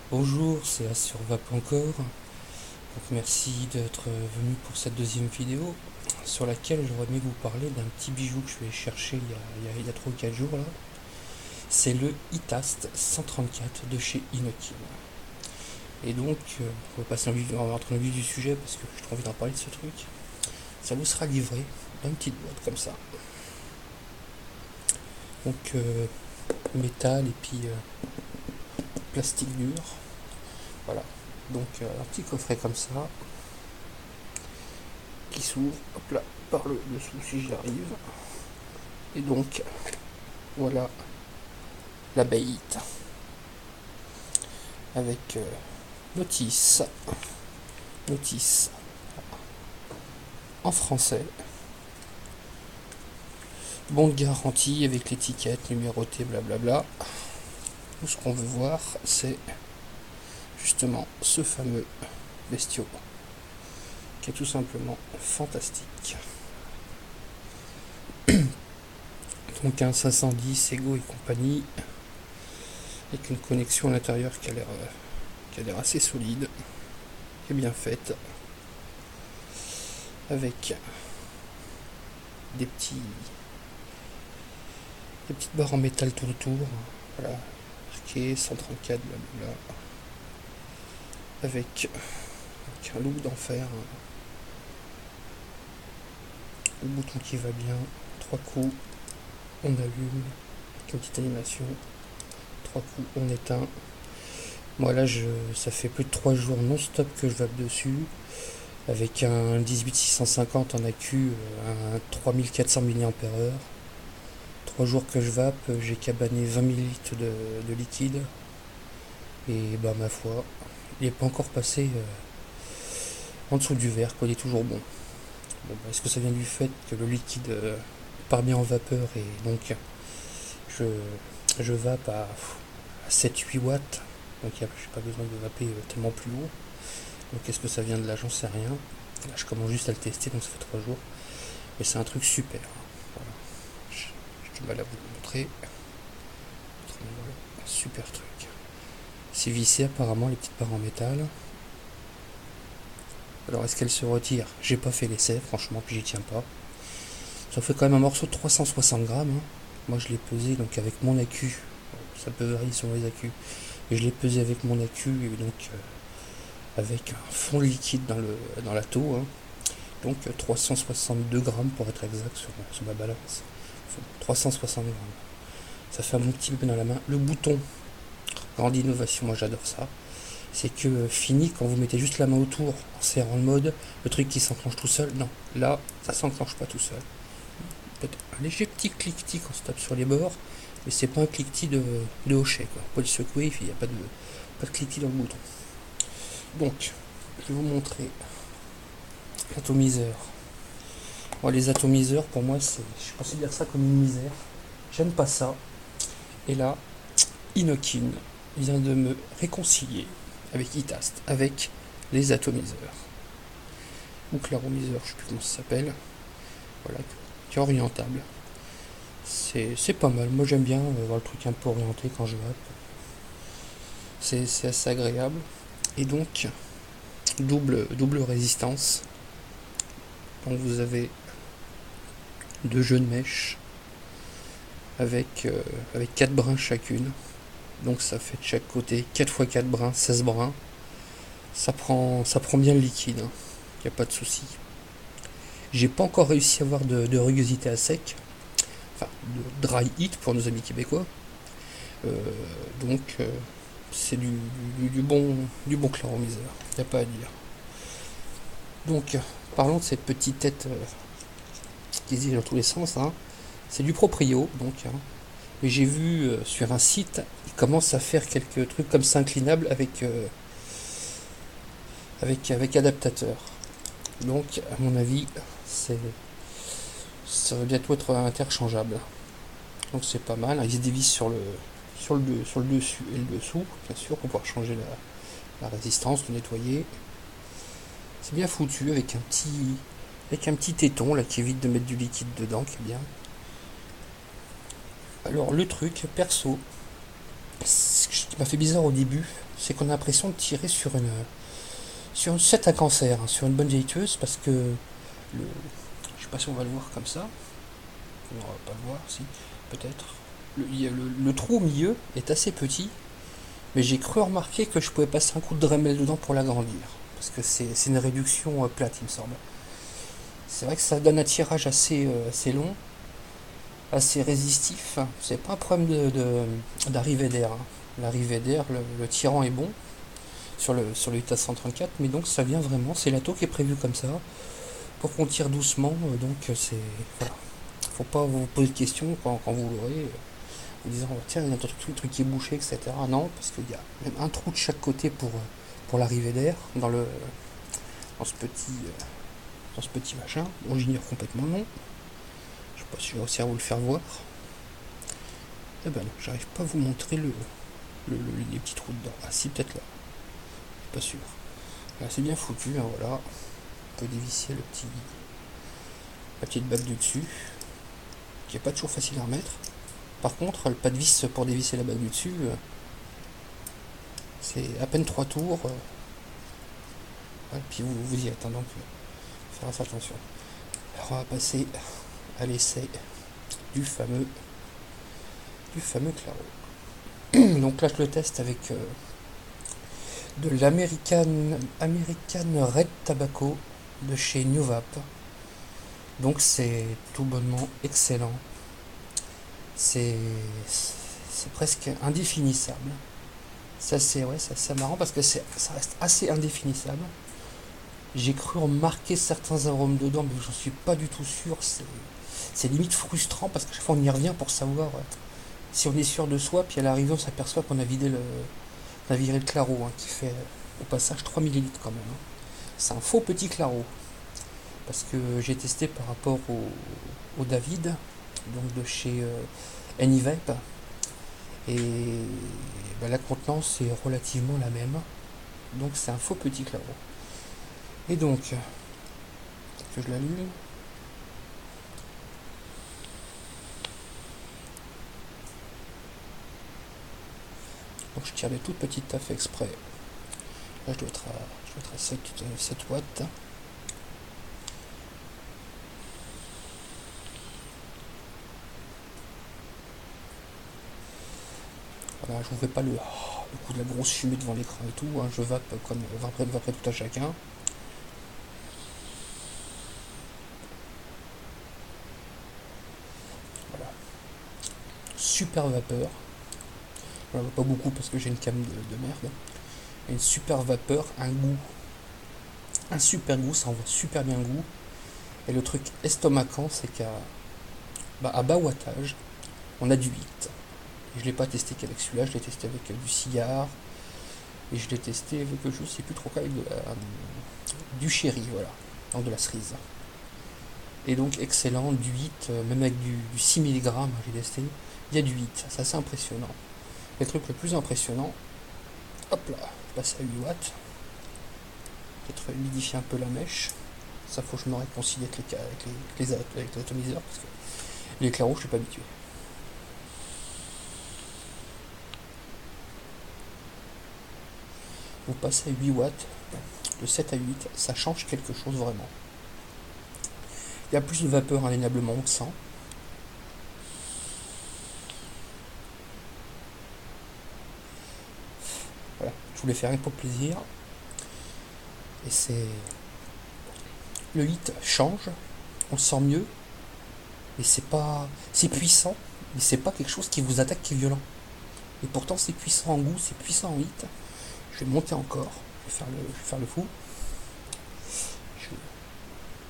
Bonjour, c'est Assurva.encore. Donc merci d'être venu pour cette deuxième vidéo sur laquelle j'aurais aimé vous parler d'un petit bijou que je vais chercher il y a 3 ou 4 jours là. C'est le Itast 134 de chez Inokim. Et donc, on va passer on va rentrer dans le vif du sujet parce que j'ai trop envie d'en parler de ce truc. Ça vous sera livré dans une petite boîte comme ça. Donc, métal et puis plastique dur. Voilà. Donc, un petit coffret comme ça qui s'ouvre hop là, par le dessous si j'y arrive. Et donc, voilà la baïte avec notice en français, bon de garantie avec l'étiquette numérotée, blablabla. Tout ce qu'on veut voir, c'est justement ce fameux bestiau qui est tout simplement fantastique. Donc un 510 Ego et compagnie avec une connexion à l'intérieur qui a l'air assez solide, qui est bien faite, avec des petites barres en métal tout autour, voilà, marqué 134 blablabla, avec un look d'enfer, le bouton qui va bien, 3 coups on allume, avec une petite animation, 3 coups on éteint. Moi là ça fait plus de 3 jours non stop que je vape dessus, avec un 18650 en accu, un 3400 mAh. 3 jours que je vape, j'ai cabané 20 ml de liquide. Et bah ma foi, il n'est pas encore passé en dessous du verre, quoi, il est toujours bon. Bon bah, est-ce que ça vient du fait que le liquide part bien en vapeur et donc je vape à 7-8 watts, donc j'ai pas besoin de vaper tellement plus haut. Donc est-ce que ça vient de là, j'en sais rien. Là je commence juste à le tester, donc ça fait 3 jours. Mais c'est un truc super. Voilà. J'ai du mal à vous le montrer. Voilà. Un super truc. C'est vissé apparemment, les petites barres en métal. Alors est-ce qu'elle se retire? J'ai pas fait l'essai franchement, puis j'y tiens pas. Ça fait quand même un morceau de 360 grammes. Hein. Moi je l'ai pesé donc avec mon accu. Ça peut varier sur les accus. Et je l'ai pesé avec mon accu et donc avec un fond liquide dans la taux. Hein. Donc 362 grammes pour être exact sur ma balance. Enfin, 360 grammes. Ça fait un bon petit bébé dans la main. Le bouton, grande innovation, moi j'adore ça. C'est que fini, quand vous mettez juste la main autour en serrant le mode, le truc qui s'enclenche tout seul, non. Là, ça s'enclenche pas tout seul. Peut-être un léger petit cliquetis quand on se tape sur les bords, mais c'est pas un cliquetis de hochet, quoi. Pas le secouer, il n'y a pas de cliquetis dans le bouton. Donc, je vais vous montrer l'atomiseur. Bon, les atomiseurs, pour moi, je considère ça comme une misère. J'aime pas ça. Et là, Inokin vient de me réconcilier avec Itast, avec les atomiseurs. Ou claromiseur, je sais plus comment ça s'appelle. Voilà, qui est orientable. C'est pas mal. Moi j'aime bien voir le truc un peu orienté quand je vape. C'est assez agréable. Et donc, double résistance. Donc vous avez 2 jeux de mèches avec 4 brins chacune. Donc ça fait de chaque côté 4 x 4 brins, 16 brins. Ça prend bien le liquide, hein. Y a pas de souci. J'ai pas encore réussi à avoir de rugosité à sec. Enfin, de dry heat pour nos amis québécois. Donc c'est du bon claromiseur. Y a pas à dire. Donc parlons de cette petite tête qui se dit dans tous les sens. Hein. C'est du proprio, donc. Hein. Mais j'ai vu sur un site, il commence à faire quelques trucs comme ça inclinables avec adaptateur. Donc, à mon avis, ça va bientôt être interchangeable. Donc c'est pas mal. Il se dévisse sur le dessus et le dessous, bien sûr, pour pouvoir changer la résistance, le nettoyer. C'est bien foutu avec un petit téton là qui évite de mettre du liquide dedans, qui est bien. Alors le truc, perso, qui m'a fait bizarre au début, c'est qu'on a l'impression de tirer sur une sette à cancer, hein, sur une bonne vieille tueuse, parce que je sais pas si on va le voir comme ça. On va pas le voir, si, peut-être. Le trou au milieu est assez petit, mais j'ai cru remarquer que je pouvais passer un coup de Dremel dedans pour l'agrandir. Parce que c'est une réduction plate, il me semble. C'est vrai que ça donne un tirage assez long, assez résistif. C'est pas un problème d'arrivée d'air, hein. L'arrivée d'air, le tirant est bon sur le UTA 134, mais donc ça vient vraiment, c'est la taux qui est prévue comme ça, pour qu'on tire doucement, donc c'est... Voilà. Faut pas vous poser de questions quand vous l'aurez, en disant tiens, il y a un truc qui est bouché, etc. Non, parce qu'il y a même un trou de chaque côté pour l'arrivée d'air dans ce petit dans ce petit machin, dont j'ignore complètement le nom. Je sais pas si je vais réussir à vous le faire voir. Eh ben non, j'arrive pas à vous montrer les petits trous dedans. Ah si, peut-être là. Je suis pas sûr. Là, c'est bien foutu, hein, voilà. On peut dévisser la petite bague du dessus, qui est pas toujours facile à remettre. Par contre, le pas de vis pour dévisser la bague du dessus, c'est à peine 3 tours. Ouais, puis vous y êtes, hein, donc faire attention. Alors on va passer à l'essai du fameux claro. Donc là je le teste avec de l'American Red Tobacco de chez New Vap. Donc c'est tout bonnement excellent. C'est presque indéfinissable. Ça c'est marrant parce que ça reste assez indéfinissable. J'ai cru remarquer certains arômes dedans, mais j'en suis pas du tout sûr. C'est limite frustrant parce que chaque fois on y revient pour savoir si on est sûr de soi, puis à l'arrivée on s'aperçoit qu'on a viré le claro, hein, qui fait au passage 3 millilitres quand même, hein. C'est un faux petit claro. Parce que j'ai testé par rapport au David, donc de chez Anyvape, et ben, la contenance est relativement la même. Donc c'est un faux petit claro. Et donc, que je l'allume. Donc je tire des toutes petites taffes exprès. Là je dois être à 7 watts. Voilà, je ne vous fais pas le coup de la grosse fumée devant l'écran et tout, hein, je vape comme vaperait tout à chacun. Voilà. Super vapeur. J'en vois pas beaucoup parce que j'ai une cam de merde. Une super vapeur, un super goût, ça envoie super bien le goût. Et le truc estomacant, c'est qu'à bas wattage, on a du 8. Je ne l'ai pas testé qu'avec celui-là, je l'ai testé avec du cigare. Et je l'ai testé avec, je sais plus trop quoi, avec du sherry, voilà. Donc de la cerise. Et donc excellent, du 8, même avec du 6 mg, j'ai testé. Il y a du 8, c'est assez impressionnant. Le truc le plus impressionnant, hop là, je passe à 8 watts. Peut-être humidifier un peu la mèche. Ça faut que je me réconcilie avec les atomiseurs, parce que les clairs je suis pas habitué. Vous passez à 8 watts, de 7 à 8, ça change quelque chose vraiment. Il y a plus de vapeur indéniablement, on le sent. Voilà, je voulais faire un peu plaisir. Et le 8 change, on le sent mieux, et c'est puissant, mais c'est pas quelque chose qui vous attaque, qui est violent. Et pourtant c'est puissant en goût, c'est puissant en 8. Je vais monter encore, je vais faire le fou. Je vais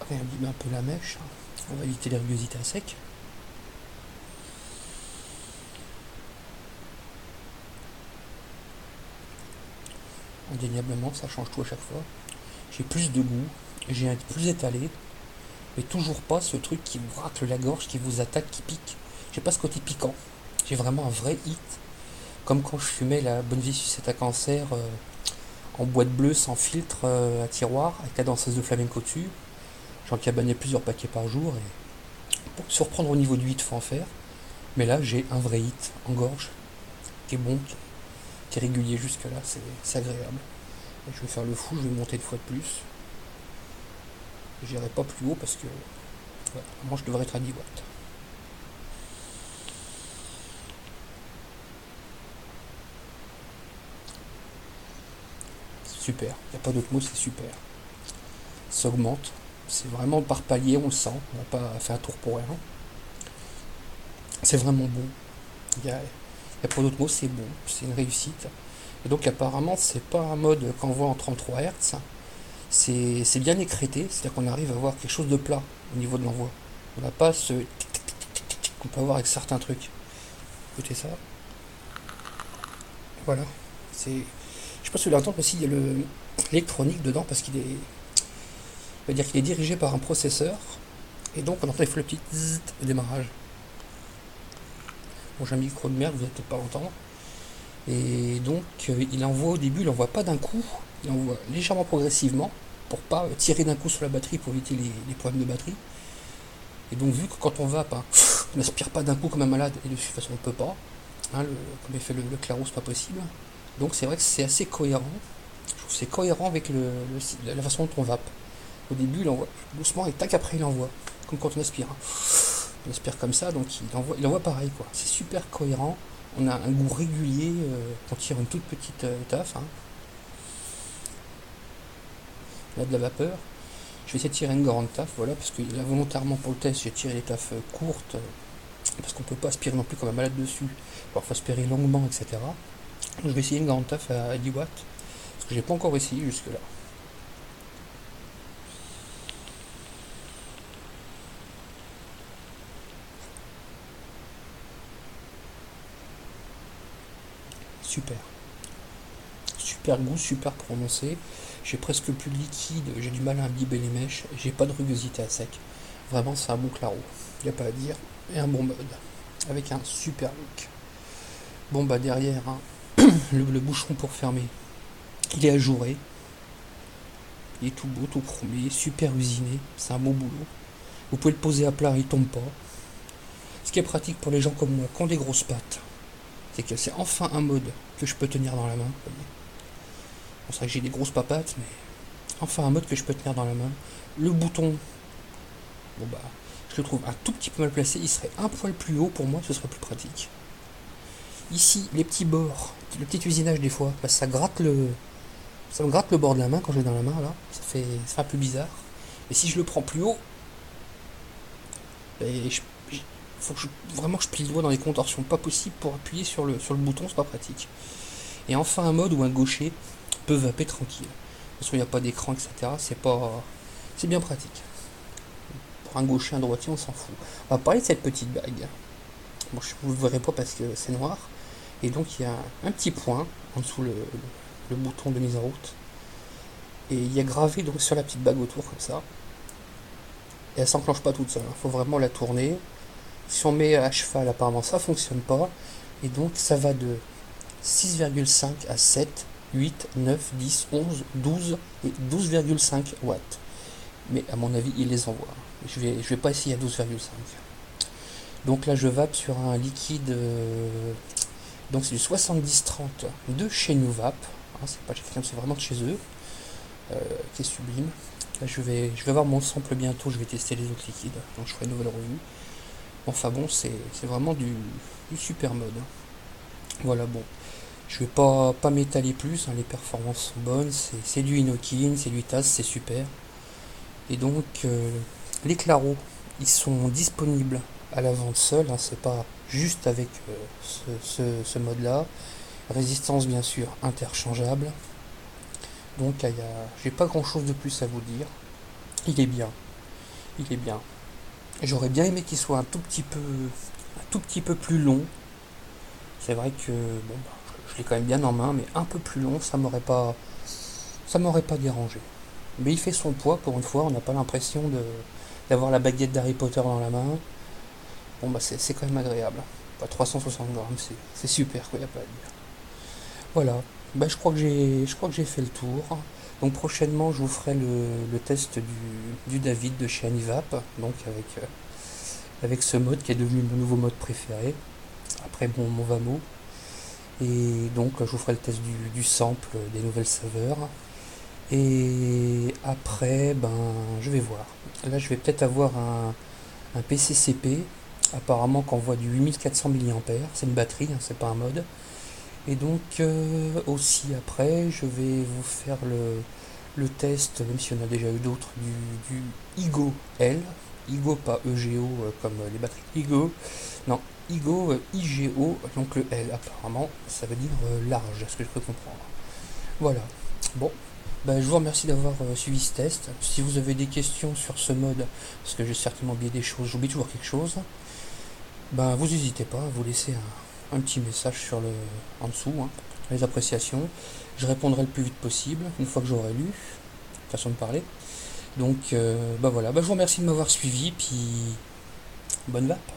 réanimer un peu la mèche, on va éviter les ruguosités à sec. Indéniablement, ça change tout à chaque fois. J'ai plus de goût, j'ai plus étalé, mais toujours pas ce truc qui vous racle la gorge, qui vous attaque, qui pique. J'ai pas ce côté piquant. J'ai vraiment un vrai hit, comme quand je fumais la bonne vie sucette à cancer en boîte bleue sans filtre à tiroir, avec la danseuse de flamenco dessus. J'en cabanais plusieurs paquets par jour, et pour me surprendre au niveau du hit, faut en faire. Mais là, j'ai un vrai hit en gorge, qui est bon, qui est régulier jusque là, c'est agréable. Et je vais faire le fou, je vais monter une fois de plus. J'irai pas plus haut parce que ouais, moi je devrais être à 10 watts. Super, il n'y a pas d'autre mot, c'est super. Ça augmente, c'est vraiment par palier, on le sent, on n'a pas fait un tour pour rien. C'est vraiment bon. Il y a pas d'autre mot, c'est bon, c'est une réussite. Et donc apparemment c'est pas un mode qu'on voit en 33 Hz, c'est bien écrété, c'est-à-dire qu'on arrive à avoir quelque chose de plat au niveau de l'envoi. On n'a pas ce qu'on peut avoir avec certains trucs. Écoutez ça. Voilà. C'est. Je sais pas si vous l'entendez aussi, il y a l'électronique dedans parce qu'il est. On va dire qu'il est dirigé par un processeur. Et donc on entend le petit zzz au démarrage. Bon, j'ai un micro de merde, vous n'allez peut-être pas l'entendre. Et donc il envoie au début, il envoie pas d'un coup, il envoie légèrement progressivement pour pas tirer d'un coup sur la batterie pour éviter les problèmes de batterie. Et donc vu que quand on va, on n'aspire pas d'un coup comme un malade, et de toute façon on peut pas, hein, comme il fait le claro, c'est pas possible. Donc c'est vrai que c'est assez cohérent. Je trouve que c'est cohérent avec la façon dont on vape. Au début il envoie doucement et tac après il envoie. Comme quand on aspire. On aspire comme ça, donc il envoie pareil quoi. C'est super cohérent. On a un goût régulier, on tire une toute petite taf. Hein. On a de la vapeur. Je vais essayer de tirer une grande taf, voilà, parce que là, volontairement pour le test, j'ai tiré les tafs courtes, parce qu'on peut pas aspirer non plus comme un malade dessus. Alors, il faut aspirer longuement, etc. Donc, je vais essayer une grande taf à 10 watts, parce que j'ai pas encore essayé jusque-là. Super. Super goût, super prononcé. J'ai presque plus de liquide, j'ai du mal à imbiber les mèches, j'ai pas de rugosité à sec. Vraiment, c'est un bon claro. Y a pas à dire. Et un bon mode. Avec un super look. Bon, bah derrière, hein, le bouchon pour fermer, il est ajouré. Il est tout beau, tout chromé, super usiné. C'est un bon boulot. Vous pouvez le poser à plat, il tombe pas. Ce qui est pratique pour les gens comme moi qui ont des grosses pattes, c'est que c'est enfin un mode que je peux tenir dans la main. Bon, c'est vrai que j'ai des grosses papates, mais enfin un mode que je peux tenir dans la main. Le bouton, bon bah, je le trouve un tout petit peu mal placé. Il serait un poil plus haut pour moi, ce serait plus pratique. Ici, les petits bords, le petit usinage des fois, bah, ça me gratte le bord de la main quand je l'ai dans la main là. Ça fait un peu bizarre. Et si je le prends plus haut, il faut que vraiment que je plie le doigt dans les contorsions. Pas possible pour appuyer sur le bouton, c'est pas pratique. Et enfin un mode où un gaucher peut vaper tranquille. De toute façon, il n'y a pas d'écran, etc. C'est bien pratique. Pour un gaucher, un droitier, on s'en fout. On va parler de cette petite bague. Bon, vous ne le verrez pas parce que c'est noir. Et donc il y a un petit point en dessous le bouton de mise en route. Et il y a gravé donc sur la petite bague autour comme ça. Et elle s'enclenche pas toute seule. Il faut vraiment la tourner. Si on met à cheval, apparemment ça fonctionne pas. Et donc ça va de 6,5 à 7, 8, 9, 10, 11, 12 et 12,5 watts. Mais à mon avis, il les envoie. Je vais pas essayer à 12,5. Donc là, je vape sur un liquide. Donc c'est du 70-30 de chez New Vape. Hein, c'est pas chez Crème, c'est vraiment de chez eux. Qui est sublime. Là, je vais avoir mon sample bientôt. Je vais tester les autres liquides. Donc je ferai une nouvelle revue. Enfin bon, c'est vraiment du super mode. Voilà, bon. Je vais pas m'étaler plus, hein, les performances sont bonnes, c'est du Inokin, c'est du TAS, c'est super. Et donc, les claros, ils sont disponibles à la vente seule, hein, c'est pas juste avec ce mode-là. Résistance, bien sûr, interchangeable. Donc, j'ai pas grand-chose de plus à vous dire. Il est bien. Il est bien. J'aurais bien aimé qu'il soit un tout petit peu plus long. C'est vrai que, bon, bah, je l'ai quand même bien en main, mais un peu plus long, ça m'aurait pas dérangé. Mais il fait son poids pour une fois, on n'a pas l'impression d'avoir la baguette d'Harry Potter dans la main. Bon bah c'est quand même agréable. Pas 360 grammes, c'est super quoi, y a pas à dire. Voilà, bah je crois que j'ai fait le tour. Donc prochainement je vous ferai le test du David de chez Anivap, donc avec ce mode qui est devenu mon nouveau mode préféré, après mon Vamo. Et donc je vous ferai le test du sample, des nouvelles saveurs. Et après, ben, je vais voir. Là, je vais peut-être avoir un PCCP, apparemment qui envoie du 8400 mAh. C'est une batterie, hein, c'est pas un mode. Et donc, aussi après, je vais vous faire le test, même si on a déjà eu d'autres, du Igo L. Igo, pas EGO comme les batteries Igo. Non, Igo, IGO, donc le L apparemment, ça veut dire large, à ce que je peux comprendre. Voilà. Bon, ben, je vous remercie d'avoir suivi ce test. Si vous avez des questions sur ce mode, parce que j'ai certainement oublié des choses, j'oublie toujours quelque chose, ben, vous n'hésitez pas à vous laisser un petit message en dessous, hein, les appréciations. Je répondrai le plus vite possible, une fois que j'aurai lu, façon de parler. Donc, ben voilà, ben, je vous remercie de m'avoir suivi, puis bonne vape.